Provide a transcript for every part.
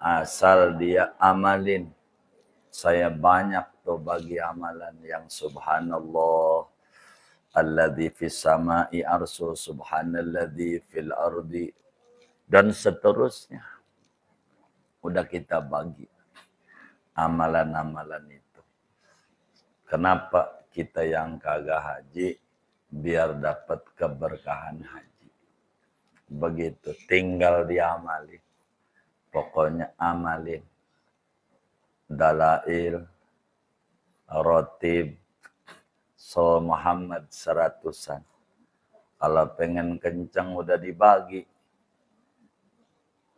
asal dia amalin. Saya banyak tuh bagi amalan yang subhanallah alladzi fis sama'i arsu subhanalladzi fil ardi dan seterusnya. Udah kita bagi amalan-amalan itu. Kenapa kita yang kagak haji biar dapat keberkahan haji. Begitu, tinggal diamalin. Pokoknya amalin. Dalail, rotib, so Muhammad 100-an. Kalau pengen kencang udah dibagi.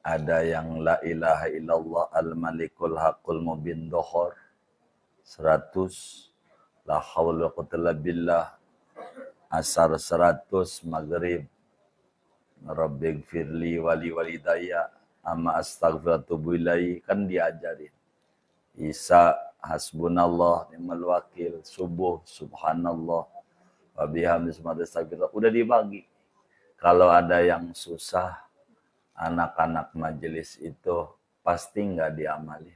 Ada yang la ilaha illallah al-malikul haqqul mubin dohor 100. La hawla quwwata billah asar 100. Maghrib rabbighfirli wali walidayya amma astaghfirullahaladzim kan diajarin. Isa hasbunallah ni'mal wakil, subuh subhanallah wa bihamdihi astagfirullah, udah dibagi. Kalau ada yang susah, anak-anak majelis itu pasti nggak diamalin.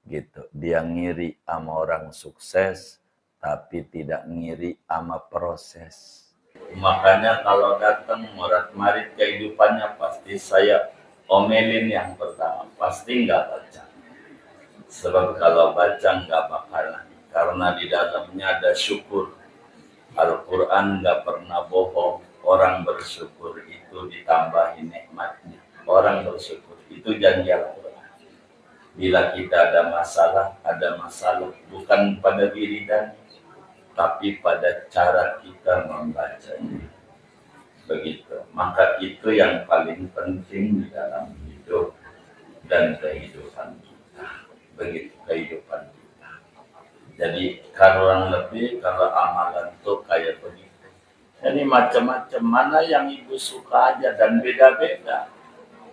Gitu. Dia ngiri sama orang sukses, tapi tidak ngiri sama proses. Makanya kalau datang murid-murid kehidupannya pasti saya omelin yang pertama, pasti nggak baca. Sebab kalau baca nggak bakalan, karena di dalamnya ada syukur. Al-Quran nggak pernah bohong. Orang bersyukur itu ditambahi nikmatnya. Orang bersyukur itu janji Al-Quran. Bila kita ada masalah bukan pada wiridan, tapi pada cara kita membacanya. Begitu. Maka itu yang paling penting di dalam hidup dan kehidupan kita. Begitu kehidupan kita. Jadi kurang lebih kalau amalan itu kayak begitu. Ini macam-macam, mana yang ibu suka aja dan beda-beda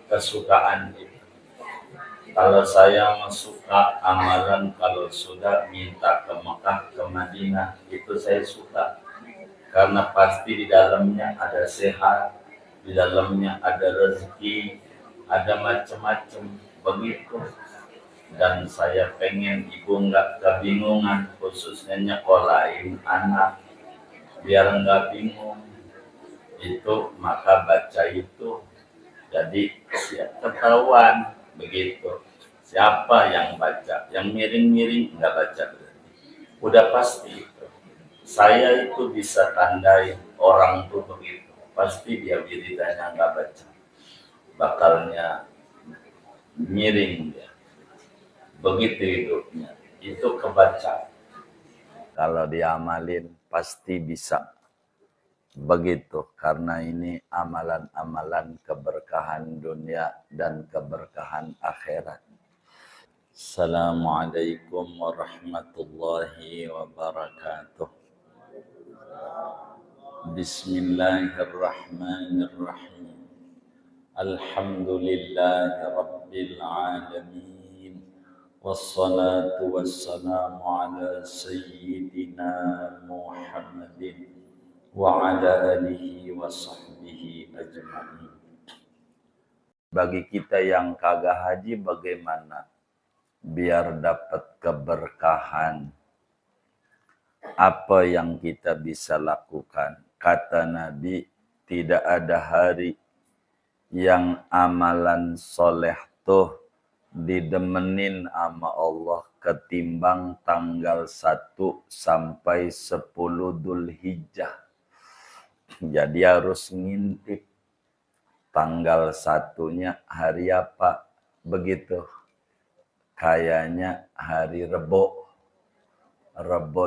kesukaan itu. Kalau saya suka amalan kalau sudah minta ke Mekah, ke Madinah, itu saya suka. Karena pasti di dalamnya ada sehat, di dalamnya ada rezeki, ada macam-macam begitu. Dan saya pengen ibu nggak kebingungan, khususnya nyekolahin anak, biar nggak bingung. Itu maka baca itu, jadi siap ketahuan begitu. Siapa yang baca, yang miring-miring nggak baca berarti. Udah pasti itu. Saya itu bisa tandai orang tuh begitu. Pasti dia wiridanya nggak baca. Bakalnya miring dia. Begitu hidupnya. Itu kebaca. Kalau diamalin pasti bisa. Begitu. Karena ini amalan-amalan keberkahan dunia dan keberkahan akhirat. Assalamualaikum warahmatullahi wabarakatuh. Bismillahirrahmanirrahim. Alhamdulillahi rabbil alamin. Wassalatu wassalamu ala sayyidina Muhammadin wa ala alihi wa sahbihi ajma'in. Bagi kita yang kagak haji bagaimana? Biar dapat keberkahan. Apa yang kita bisa lakukan? Kata Nabi, tidak ada hari yang amalan soleh tuh didemenin sama Allah ketimbang tanggal 1 sampai 10 Dzulhijjah. Jadi harus ngintip tanggal 1-nya hari apa, begitu. Kayaknya hari Rebo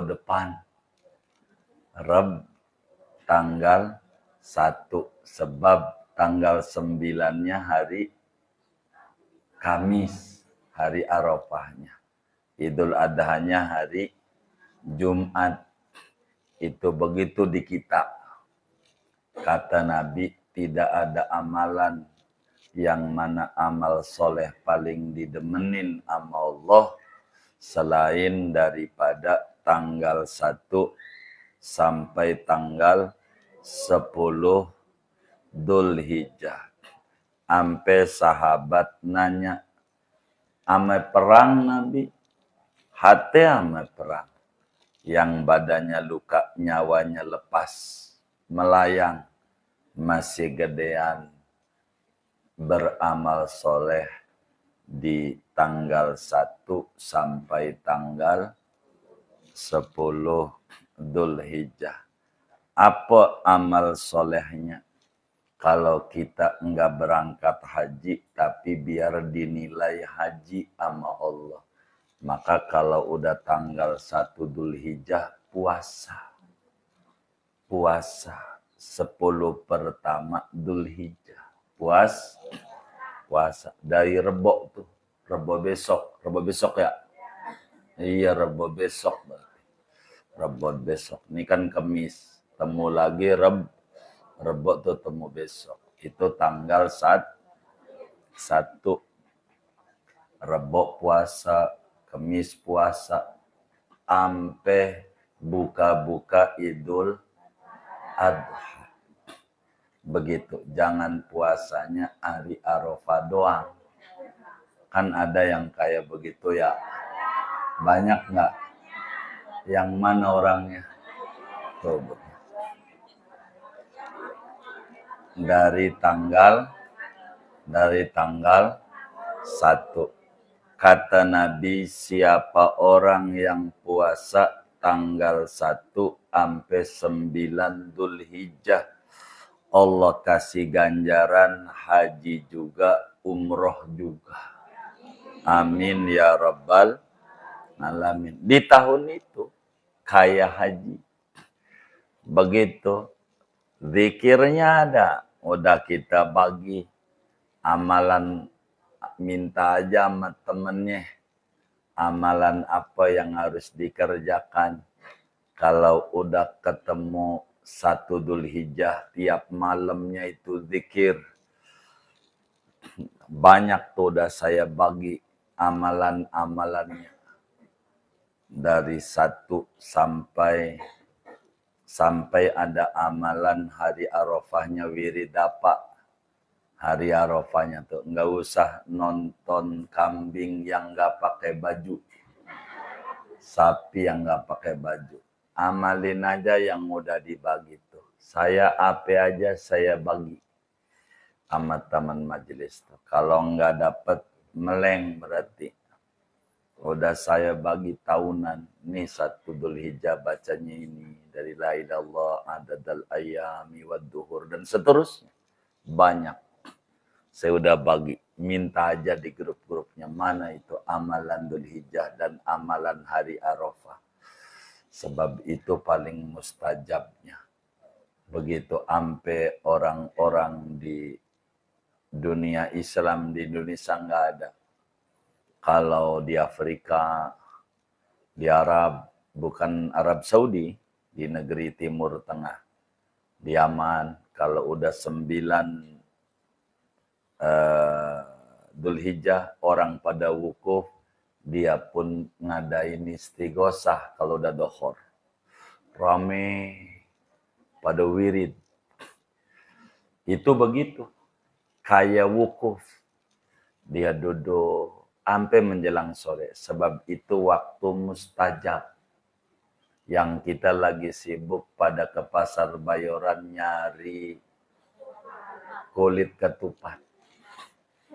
depan. Tanggal 1. Sebab tanggal 9-nya hari Kamis. Hari Arafahnya. Idul Adhanya hari Jumat. Itu begitu di kita. Kata Nabi, tidak ada amalan yang mana amal soleh paling didemenin sama Allah selain daripada tanggal 1 sampai tanggal 10 Dzulhijjah. Sampai sahabat nanya, ame perang Nabi, hati ame perang. Yang badannya luka, nyawanya lepas, melayang, masih gedean, beramal soleh di tanggal 1 sampai tanggal 10 Dzulhijjah. Apa amal solehnya? Kalau kita enggak berangkat haji, tapi biar dinilai haji sama Allah. Maka kalau udah tanggal 1 Dzulhijjah, puasa. Puasa 10 pertama Dzulhijjah. Puasa. Dari Rebo tuh. Rebo besok ya? Iya, Rebo besok. Rebo besok. Ini kan Kamis. Temu lagi Rebo tuh temu besok. Itu tanggal 1. Rebo puasa, Kamis puasa, ampe buka-buka Idul Adha. Begitu. Jangan puasanya hari Arafah doang. Kan ada yang kayak begitu ya. Banyak nggak? Yang mana orangnya? Tuh. Dari tanggal 1. Kata Nabi, siapa orang yang puasa tanggal 1 sampai 9 Dzulhijjah, Allah kasih ganjaran haji juga, umroh juga. Amin ya rabbal alamin. Di tahun itu kayak haji. Begitu. Zikirnya ada. Udah kita bagi. Amalan minta aja sama temennya. Amalan apa yang harus dikerjakan. Kalau udah ketemu 1 Dzulhijjah, tiap malamnya itu zikir. Banyak tuh udah saya bagi amalan-amalannya. Dari 1 sampai ada amalan hari Arafahnya wirid apa. Hari Arafahnya tuh nggak usah nonton kambing yang nggak pakai baju, sapi yang nggak pakai baju. Amalin aja yang udah dibagi tuh. Saya apa aja saya bagi sama teman majelis tuh. Kalau nggak dapet meleng berarti. Udah saya bagi tahunan. Nih 1 Dzulhijjah bacanya ini. Dari la ilaha illallah adadal ayami wad duhur. Dan seterusnya. Banyak. Saya udah bagi. Minta aja di grup-grupnya. Mana itu amalan Dzulhijjah dan amalan hari Arafah. Sebab itu paling mustajabnya. Begitu ampe orang-orang di dunia Islam di Indonesia nggak ada. Kalau di Afrika, di Arab, bukan Arab Saudi, di negeri Timur Tengah, di Yaman, kalau udah 9 Dzulhijjah, orang pada wukuf, dia pun ngadain istighosah kalau udah dohor. Rame pada wirid. Itu begitu. Kayak wukuf. Dia duduk sampai menjelang sore. Sebab itu waktu mustajab. Yang kita lagi sibuk pada ke pasar Bayoran nyari kulit ketupat.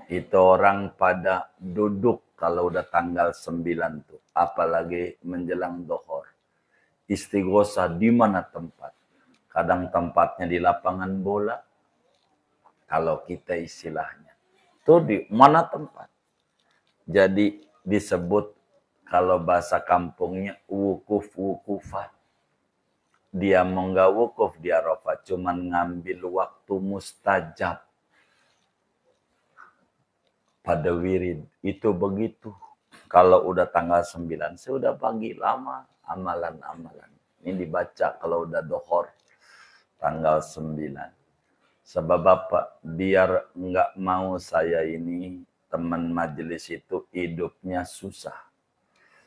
Itu orang pada duduk kalau udah tanggal 9 tuh. Apalagi menjelang dohor. Istighosah di mana tempat. Kadang tempatnya di lapangan bola. Kalau kita istilahnya. Itu di mana tempat. Jadi disebut kalau bahasa kampungnya wukuf-wukufat. Dia mau nggak wukuf di Arafah, cuman ngambil waktu mustajab pada wirid. Itu begitu. Kalau udah tanggal 9, saya udah bagi lama amalan-amalan. Ini dibaca kalau udah dohor tanggal 9. Sebab apa? Biar nggak mau saya ini teman majelis itu hidupnya susah.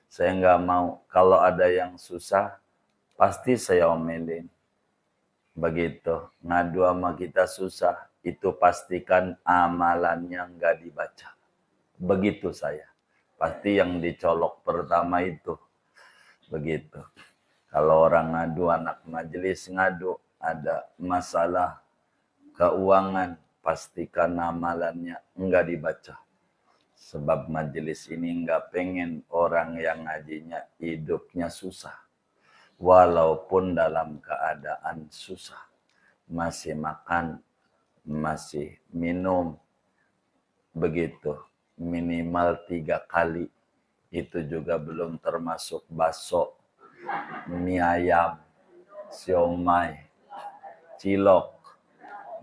Saya nggak mau. Kalau ada yang susah, pasti saya omelin. Begitu. Ngadu sama kita susah. Itu pastikan amalannya nggak dibaca. Begitu saya. pasti yang dicolok pertama itu. Begitu. Kalau orang ngadu, anak majelis ngadu, ada masalah keuangan, pastikan amalannya enggak dibaca. Sebab majelis ini enggak pengen orang yang ngajinya hidupnya susah. Walaupun dalam keadaan susah. Masih makan, masih minum. Begitu. Minimal 3 kali. Itu juga belum termasuk bakso, mie ayam, siomay, cilok,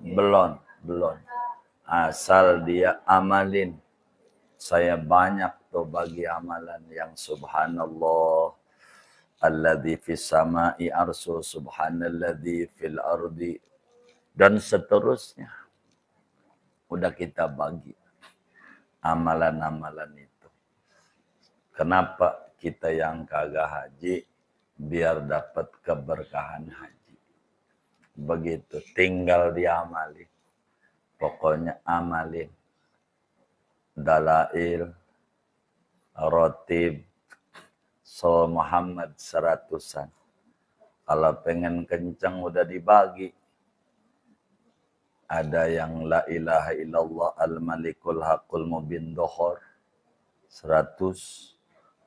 belum. Asal dia amalin. Saya banyak tuh bagi amalan yang subhanallah. Alladzi fis sama'i arsu subhanalladzi fil ardi. Dan seterusnya. Udah kita bagi amalan-amalan itu. Kenapa kita yang kagak haji biar dapat keberkahan haji. Begitu, tinggal diamalin. Pokoknya amalin. Dalail, rotib, so Muhammad 100-an. Kalau pengen kencang udah dibagi. Ada yang la ilaha illallah al-malikul haqqul mubin dohor 100.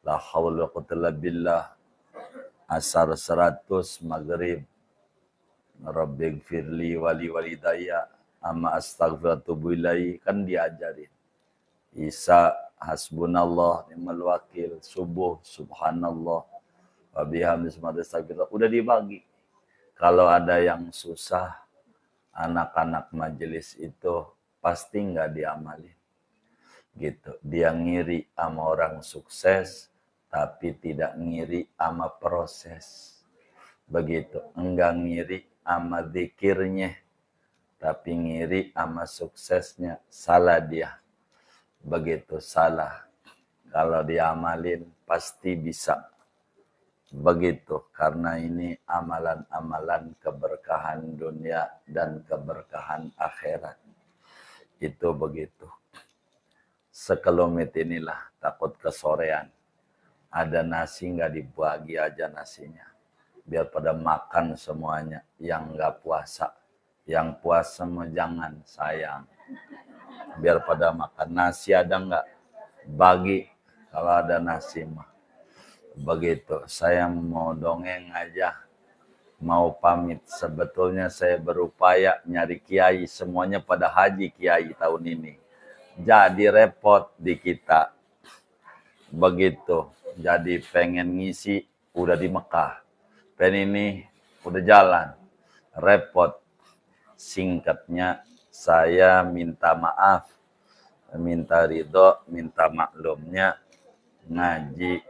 La haula wa quwwata illa billah asar 100, maghrib rabbighfirli wali walidayya amma astaghfirullahaladzim kan diajarin. Isa hasbunallah ni'mal wakil, subuh subhanallah wa bihamdihi subhanallah, udah dibagi. Kalau ada yang susah, anak-anak majelis itu pasti nggak diamalin. Gitu. Dia ngiri sama orang sukses, tapi tidak ngiri sama proses. Begitu. Enggak ngiri sama zikirnya, tapi ngiri sama suksesnya. Salah dia. Begitu, salah. Kalau diamalin, pasti bisa. Begitu. Karena ini amalan-amalan keberkahan dunia dan keberkahan akhirat. Itu begitu. Sekelumit inilah, takut kesorean. Ada nasi nggak dibagi aja nasinya. Biar pada makan semuanya. Yang nggak puasa. Yang puasa mau jangan, sayang. Biar pada makan. Nasi ada nggak? Bagi. Kalau ada nasi mah. Begitu. Saya mau dongeng aja. Mau pamit. Sebetulnya saya berupaya nyari kiai. Semuanya pada haji kiai tahun ini. Jadi repot di kita. Begitu. Jadi pengen ngisi udah di Mekah. Pengen ini udah jalan. Repot. Singkatnya saya minta maaf. Minta ridho, minta maklumnya. Ngaji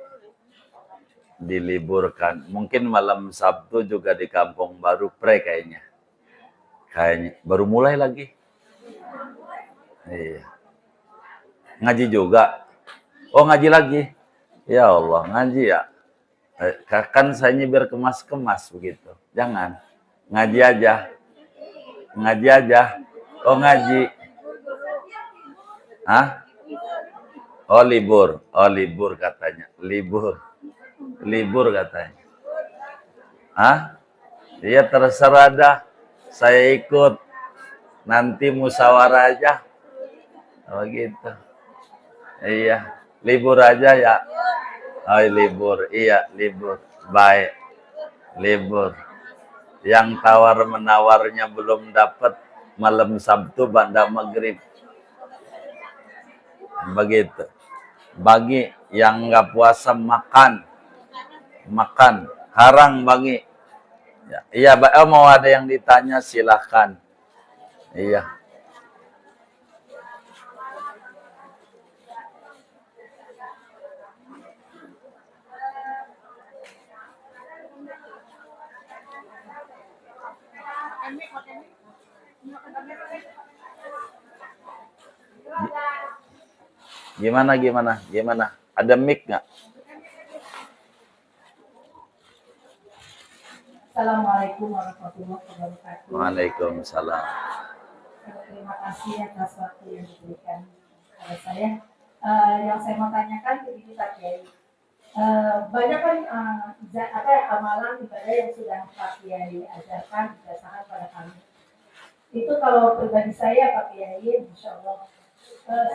diliburkan. Mungkin malam Sabtu juga di Kampung Baru kayaknya. Kayaknya baru mulai lagi. Iya. Ngaji juga. Oh ngaji lagi. Ya Allah, ngaji ya. Kan saya biar kemas-kemas begitu. Jangan. Ngaji aja. Ngaji aja. Oh ngaji. Hah? Oh libur. Oh libur katanya. Libur. Libur katanya. Hah? Iya terserah dah. Saya ikut. Nanti musyawarah aja. Oh gitu. Iya. Libur aja ya. Oh libur, iya libur, baik, libur. Yang tawar-menawarnya belum dapat malam Sabtu banda maghrib. Begitu. Bagi yang nggak puasa makan. Makan. Harang bagi. Ya, iya, mau ada yang ditanya silahkan. Iya. Gimana? Ada mic nggak? Assalamualaikum warahmatullahi wabarakatuh. Waalaikumsalam. Terima kasih atas waktu yang diberikan kepada saya. Yang saya mau tanyakan begini Pak Kiai. Banyak kan amalan ibadah yang sudah Pak Kiai ajarkan berdasarkan pada kami. Itu kalau pribadi saya Pak Kiai, insya Allah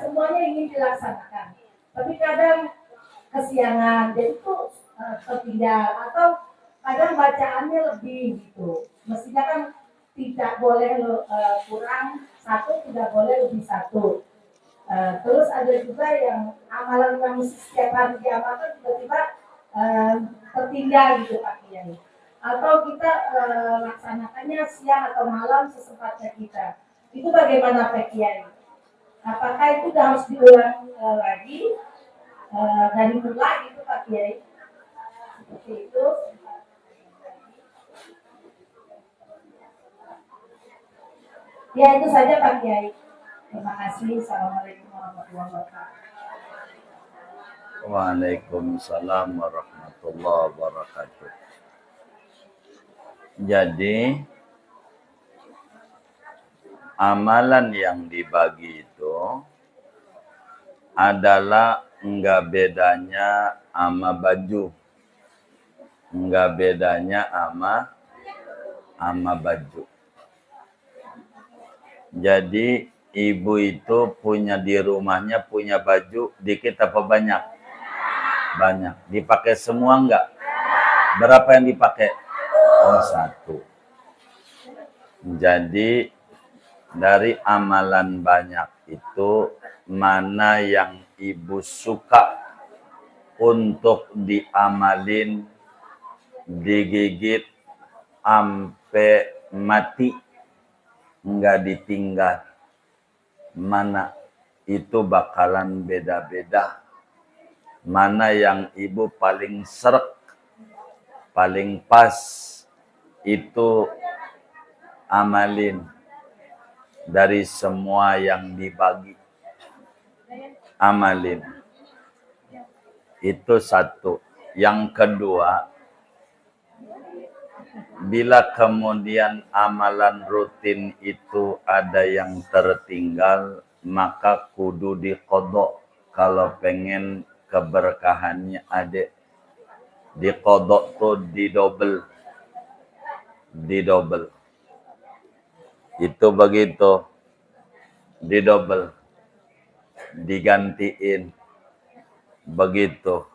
semuanya ingin dilaksanakan. Tapi kadang kesiangan, jadi itu tertinggal atau kadang bacaannya lebih gitu. Mestinya kan tidak boleh kurang satu, tidak boleh lebih satu. Terus ada juga yang amalan yang setiap hari diamalkan tiba-tiba tertinggal gitu Pak Kiai. Atau kita laksanakannya siang atau malam sesempatnya kita. Itu bagaimana Pak Kiai? Apakah itu sudah harus diulang lagi dari mulai gitu Pak Kiai? Seperti itu. Ya itu saja Pak Kiai. Terima kasih. Assalamualaikum warahmatullahi wabarakatuh. Waalaikumsalam warahmatullahi wabarakatuh. Jadi amalan yang dibagi itu adalah enggak bedanya sama baju. Enggak bedanya sama baju. Jadi ibu itu punya di rumahnya punya baju dikit apa banyak? Banyak. Dipakai semua enggak? Berapa yang dipakai? Oh, satu. Jadi dari amalan banyak itu mana yang ibu suka untuk diamalin, digigit sampai mati, enggak ditinggal. Mana itu bakalan beda-beda. Mana yang ibu paling srek, paling pas, itu amalin dari semua yang dibagi. Amalin. Itu satu. Yang kedua, bila kemudian amalan rutin itu ada yang tertinggal, maka kudu diqodok kalau pengen keberkahannya ada. Diqodok tuh didobel. Didobel. Itu begitu. Didobel. Digantiin. Begitu.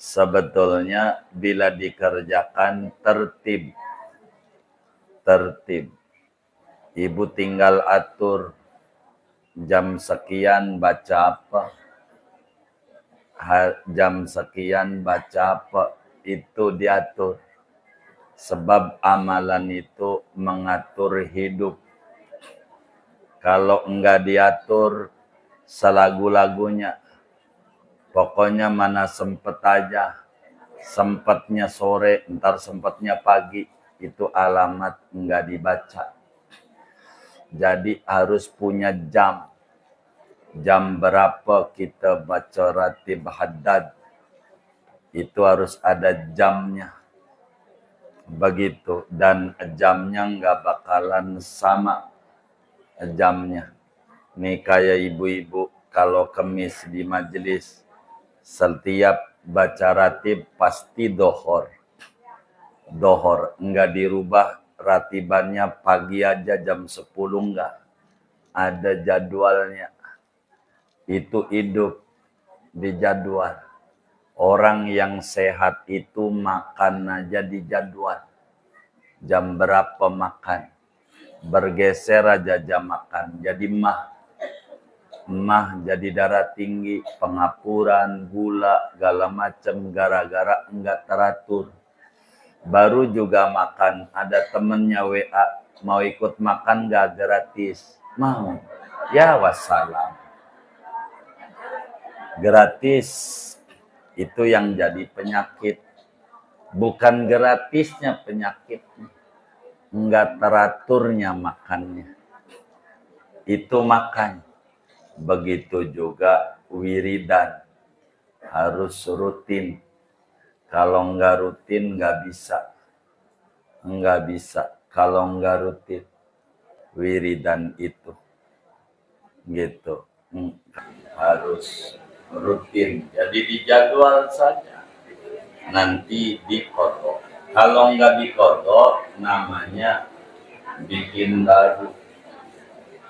Sebetulnya bila dikerjakan tertib. Tertib. Ibu tinggal atur jam sekian baca apa. Jam sekian baca apa. Itu diatur. Sebab amalan itu mengatur hidup. Kalau enggak diatur selagu-lagunya. Pokoknya mana sempet aja. Sempatnya sore, ntar sempatnya pagi. Itu alamat enggak dibaca. Jadi harus punya jam. Jam berapa kita baca ratib haddad. Itu harus ada jamnya. Begitu. Dan jamnya enggak bakalan sama jamnya. Nih kayak ibu-ibu kalau kemis di majelis. Setiap baca ratib pasti dohor. Dohor. Enggak dirubah ratibannya pagi aja jam 10 enggak. Ada jadwalnya. Itu hidup di jadwal. Orang yang sehat itu makan aja di jadwal. Jam berapa makan. Bergeser aja jam makan. Jadi mah jadi darah tinggi, pengapuran, gula, segala macam gara-gara enggak teratur. Baru juga makan, ada temennya WA, mau ikut makan enggak gratis? Mau. Ya wassalam. Gratis itu yang jadi penyakit. Bukan gratisnya penyakit. Enggak teraturnya makannya. Itu makan. Begitu juga wiridan. Harus rutin. Kalau enggak rutin enggak bisa. Enggak bisa. Kalau enggak rutin. Wiridan itu. Gitu. harus rutin. Jadi dijadwal saja. Nanti dikodok. Kalau nggak dikodok, namanya bikin baru.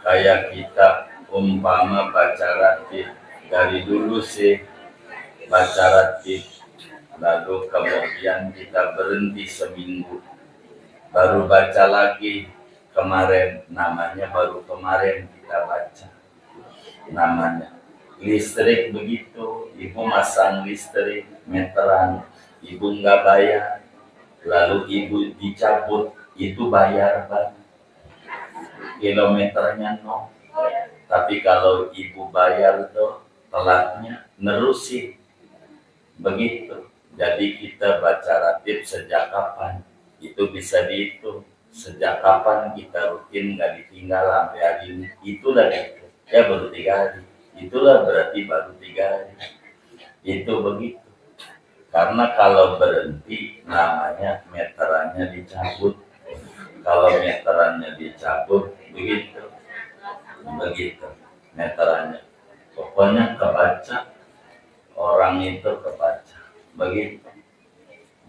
Kayak kita umpama baca ratib. Dari dulu sih baca ratib. Lalu kemudian kita berhenti seminggu. Baru baca lagi kemarin. Namanya baru kemarin kita baca. Namanya listrik begitu, ibu masang listrik meteran, ibu nggak bayar, lalu ibu dicabut, itu bayar Pak, kilometernya no. Tapi kalau ibu bayar tuh telatnya nerusin begitu. Jadi kita baca ratib sejak kapan itu bisa dihitung, sejak kapan kita rutin nggak ditinggal sampai hari ini, itulah itu ya baru 3 hari. Itulah berarti baru 3 hari. Itu begitu. Karena kalau berhenti namanya meterannya dicabut. Kalau meterannya dicabut begitu. Begitu meterannya. Pokoknya kebaca, orang itu kebaca. Begitu.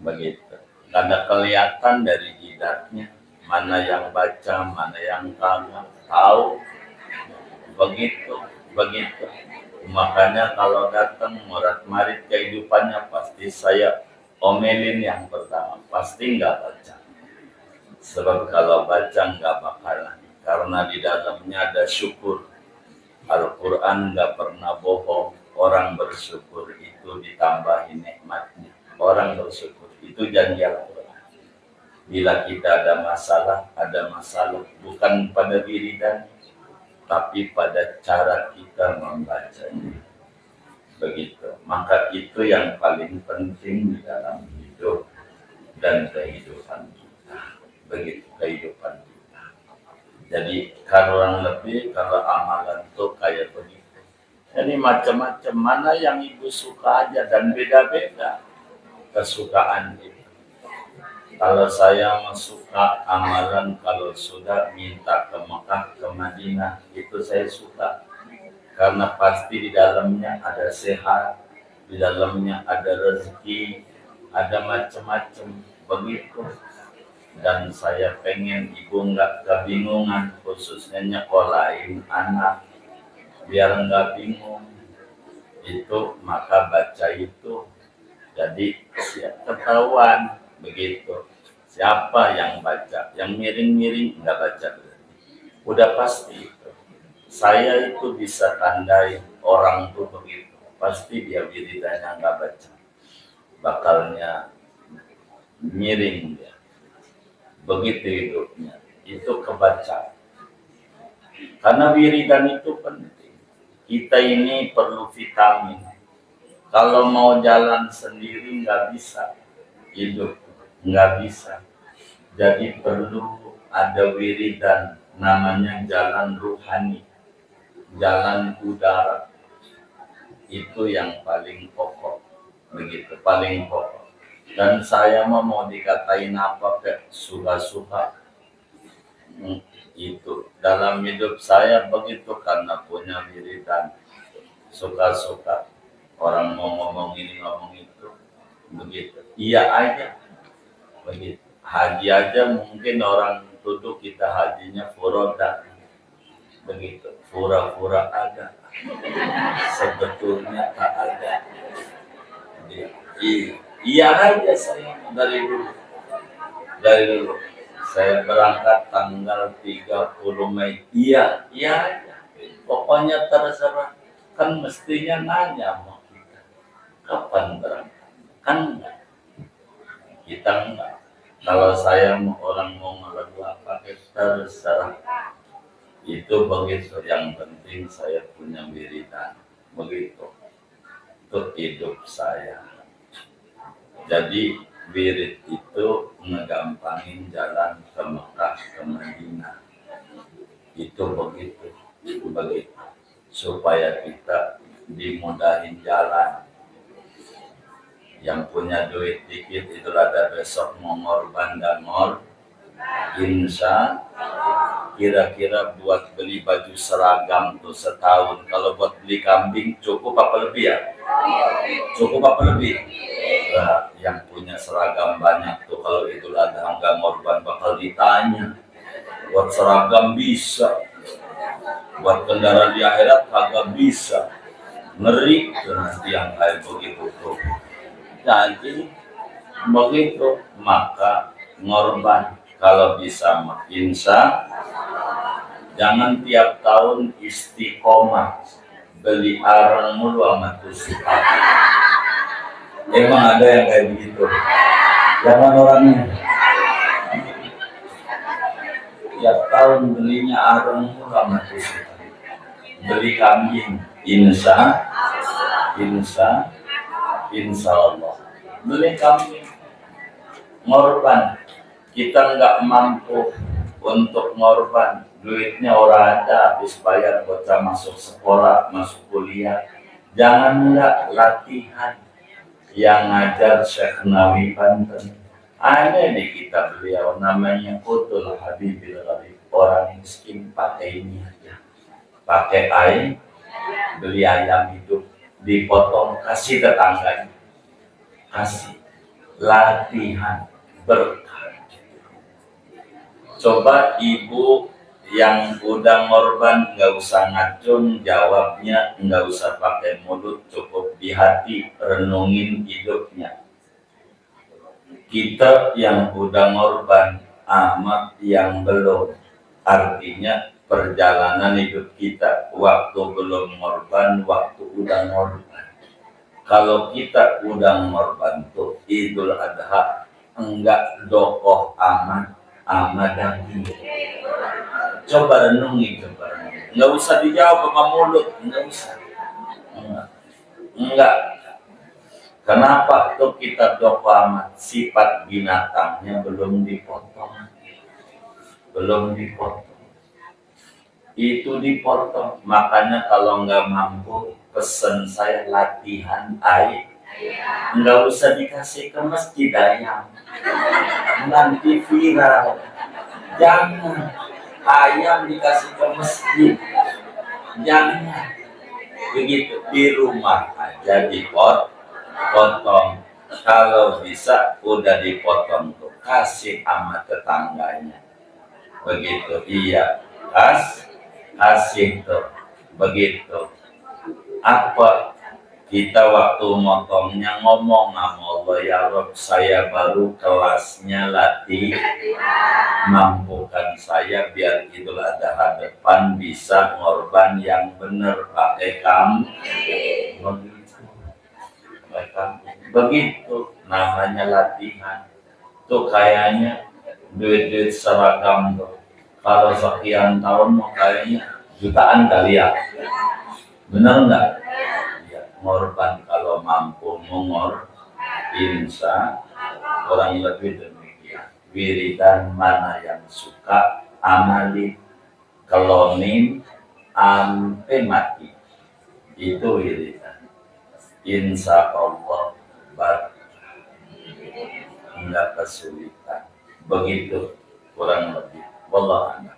Begitu. Ada kelihatan dari jidatnya mana yang baca, mana yang kagak. Tahu. Begitu. Begitu. Makanya kalau datang murid-murid kehidupannya pasti saya omelin yang pertama, pasti nggak baca. Sebab kalau baca nggak bakalan, karena di dalamnya ada syukur. Al-Quran nggak pernah bohong. Orang bersyukur itu ditambahi nikmatnya. Orang bersyukur itu janji Al-Quran. Bila kita ada masalah bukan pada diri dan tapi pada cara kita membacanya. Begitu. Maka itu yang paling penting di dalam hidup dan kehidupan kita. Begitu kehidupan kita. Jadi kurang lebih kalau amalan itu kayak begitu. Jadi macam-macam, mana yang ibu suka aja dan beda-beda kesukaan itu. Kalau saya suka amalan kalau sudah minta ke Mekah, ke Madinah, itu saya suka. Karena pasti di dalamnya ada sehat, di dalamnya ada rezeki, ada macam-macam begitu. Dan saya pengen ibu nggak kebingungan, khususnya nyekolahin anak, biar nggak bingung. Itu maka baca itu, jadi ya, ketahuan begitu. Siapa yang baca, yang miring-miring nggak baca berarti. Udah pasti itu. Saya itu bisa tandai orang tuh begitu. Pasti dia wiridannya nggak baca. Bakalnya miring dia. Begitu hidupnya. Itu kebaca. Karena wiridan itu penting. Kita ini perlu vitamin. Kalau mau jalan sendiri nggak bisa hidup. Nggak bisa. Jadi perlu ada wiridan, namanya jalan ruhani, jalan udara. Itu yang paling pokok, begitu, paling pokok. Dan saya mau dikatain apa kayak suka-suka. Itu dalam hidup saya begitu karena punya wiridan, suka-suka. Orang mau ngomong ini ngomong itu, begitu. Iya aja. Begitu. Haji aja mungkin orang tuduh kita hajinya furoda. Begitu. Pura-pura ada. Sebetulnya tak ada. Iya aja saya dari dulu. Saya berangkat tanggal 30 Mei. Iya aja. Pokoknya terserah. Kan mestinya nanya sama kita. Kapan berangkat? Kan enggak. Kita enggak. Kalau saya orang mau ngelaku apa, terserah. Itu begitu. Yang penting saya punya wiridan. Begitu. Itu hidup saya. Jadi wirid itu ngegampangin jalan ke Mekah, ke Madinah. Itu begitu. Begitu. Supaya kita dimudahin jalan. Yang punya duit dikit itu ada besok mau ngor bandangor, Insya kira-kira buat beli baju seragam tuh setahun. Kalau buat beli kambing cukup apa lebih ya? Cukup apa lebih? Nah, yang punya seragam banyak tuh kalau Idul Adha nggak ngorban bakal ditanya. Buat seragam bisa, buat kendaraan di akhirat kagak bisa. Ngeri nanti yang kayak begitu tuh. Jadi begitu maka ngorban kalau bisa insya jangan tiap tahun istiqomah beli arang mulu sama tusuk. Emang ada yang kayak begitu? Jangan orangnya tiap tahun belinya arang mulu sama tusuk. Beli kambing insya Allah beli kambing ngorban. Kita nggak mampu untuk ngorban, duitnya orang ada, habis bayar bocah masuk sekolah, masuk kuliah. Jangan nggak latihan yang ngajar Syekh Nawawi Banten. Ada di kitab beliau namanya Qutul Habibil Gharib. Orang miskin pakai ini aja, pakai air, beli ayam hidup, dipotong, kasih tetangganya, kasih latihan berkah. Coba ibu yang udah ngorban nggak usah ngacung jawabnya, nggak usah pakai mulut, cukup di hati renungin hidupnya. Kita yang udah ngorban amat yang belum, artinya perjalanan hidup kita waktu belum ngorban, waktu udah ngorban. Kalau kita udah ngorban tuh Idul Adha enggak dokoh amat daging. Coba renungi, nggak usah dijawab sama mulut, nggak usah. Enggak. Kenapa tuh kita dokoh amat? Sifat binatangnya belum dipotong, itu dipotong. Makanya kalau nggak mampu, pesen saya latihan air. Nggak usah dikasih ke masjid ayam, nanti viral. Jangan ayam dikasih ke masjid, jangan. Begitu di rumah aja dipotong. Kalau bisa udah dipotong tuh kasih sama tetangganya. Begitu, iya, kasih tuh. Begitu. Apa? Kita waktu motongnya ngomong sama Allah, ya Rob, saya baru kelasnya latih, mampukan saya biar Idul Adha depan bisa ngorban yang bener pakai begitu namanya latihan. Tuh kayaknya duit seragam tuh kalau sekian tahun mau kayaknya jutaan kali ya, bener nggak? Ngorban kalau mampu insya orang lebih demikian. Wiridan mana yang suka amalin kelonin ampe mati, itu wiridan. Insya Allah enggak kesulitan. Begitu kurang lebih. Wallah a'lam.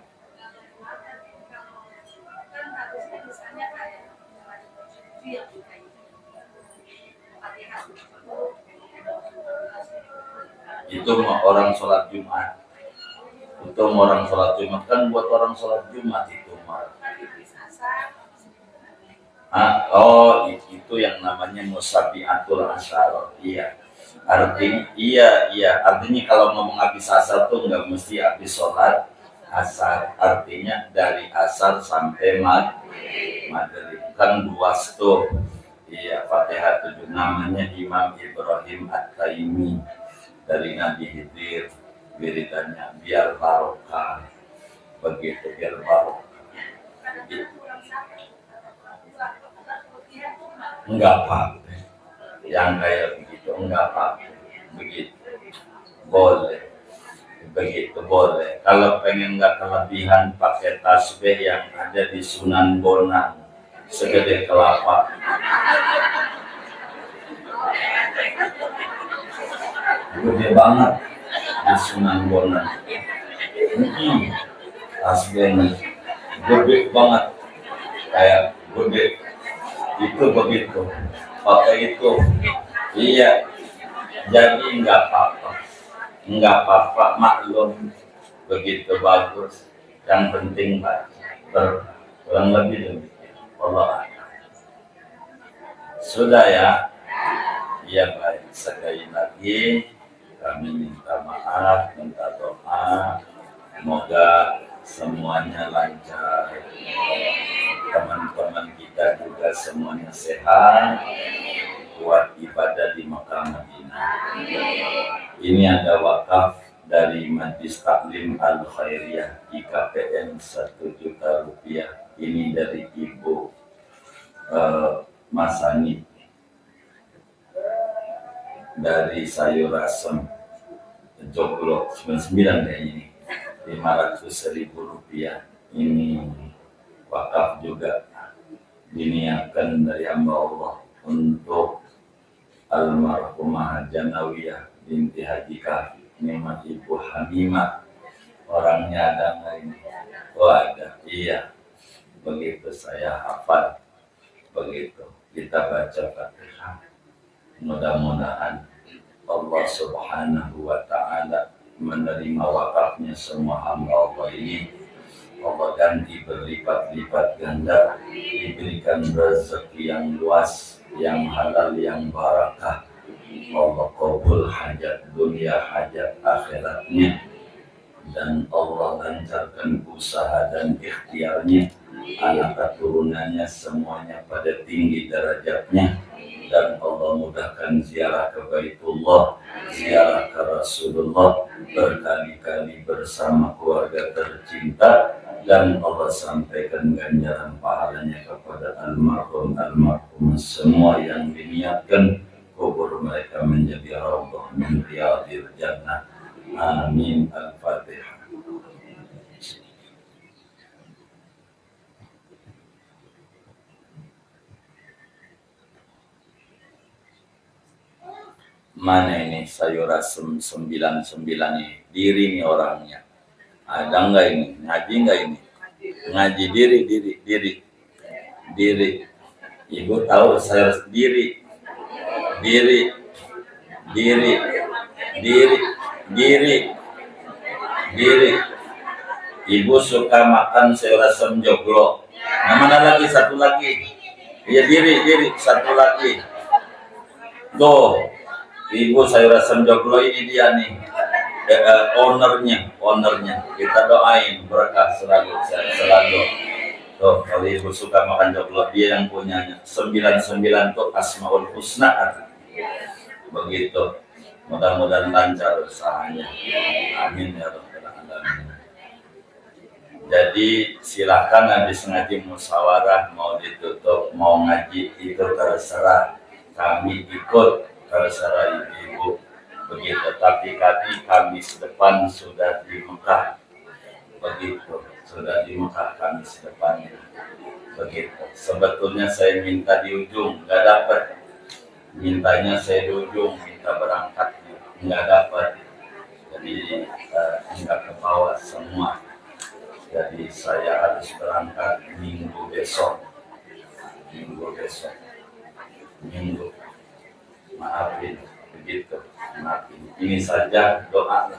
Itu orang sholat Jumat. Kan buat orang sholat Jumat itu mah. Itu yang namanya musabiatul asyar. Iya. Artinya kalau ngomong habis asar tuh nggak mesti habis sholat asar. Artinya dari asar sampai maghrib. Kan luas tuh. Iya, Fatihah 7 namanya Imam Ibrahim At-Taimi dari Nabi Khidir. Wiridannya biar barokah. Begitu biar barokah. Enggak apa-apa. Yang kayak begitu enggak apa-apa. Begitu. Boleh. Kalau pengen enggak kelebihan pakai tasbih yang ada di Sunan Bonang. Segede kelapa. Gede banget di Sunan Bonang. Aslinya gede banget, kayak gede itu begitu, pakai itu. Iya, jadi nggak apa-apa, maklum, begitu bagus. Yang penting Pak, kurang lebih demikian. Allah sudah ya. Iya baik, sekali lagi kami minta maaf, minta doa, semoga semuanya lancar, teman-teman kita juga semuanya sehat, buat ibadah di Mekah Madinah. Ini ada wakaf dari Majlis Taklim Al Khairiyah IKPM 1 juta rupiah. Ini dari Ibu Masani dari Sayur Asem Joglo 99 kayaknya ini, 500.000 rupiah. Ini wakaf juga diniatkan dari hamba Allah untuk almarhumah Janawiyah binti Haji Kafi. Memang Ibu Hamimah, orangnya ada nggak ini? Oh ada, iya. Begitu saya hafal, begitu kita baca Fatihah. Mudah-mudahan Allah Subhanahu wa Ta'ala menerima wakafnya semua hamba Allah ini. Allah ganti berlipat-lipat ganda, diberikan rezeki yang luas, yang halal, yang barakah. Allah kabul hajat dunia, hajat akhiratnya, dan Allah lancarkan usaha dan ikhtiarnya, anak keturunannya semuanya pada tinggi derajatnya, dan Allah mudahkan ziarah ke Baitullah, ziarah ke Rasulullah berkali-kali bersama keluarga tercinta, dan Allah sampaikan ganjaran pahalanya kepada almarhum semua yang diniatkan kubur mereka menjadi raudhah min riyadil jannah. Amin. Al-Fatihah. Mana ini sayur asem 99 ini? Diri nih orangnya. Ada nggak ini? Ngaji nggak ini? Ngaji diri. Ibu tahu sayur diri. Ibu suka makan sayur asem joglo. Nah, mana lagi satu lagi? Ya diri satu lagi. Tuh, Ibu sayur asem joglo ini dia nih. Ownernya. Kita doain berkah selalu. Tuh, kalau Ibu suka makan joglo, dia yang punyanya. 99 tuh Asmaul Husna. Begitu. Mudah-mudahan lancar usahanya. Amin ya rabbal alamin. Jadi silakan habis ngaji musyawarah, mau ditutup, mau ngaji, itu terserah. Kami ikut, terserah ibu. Begitu. Tapi Kamis depan sudah di Mekah. Begitu. Sudah di Mekah Kamis depannya. Begitu. Sebetulnya saya minta di ujung, nggak dapat. Mintanya saya di ujung, minta berangkatnya, nggak dapat. Jadi nggak ke bawah semua. Jadi saya harus berangkat minggu besok. Maafin, begitu. Maafin. Ini saja doa.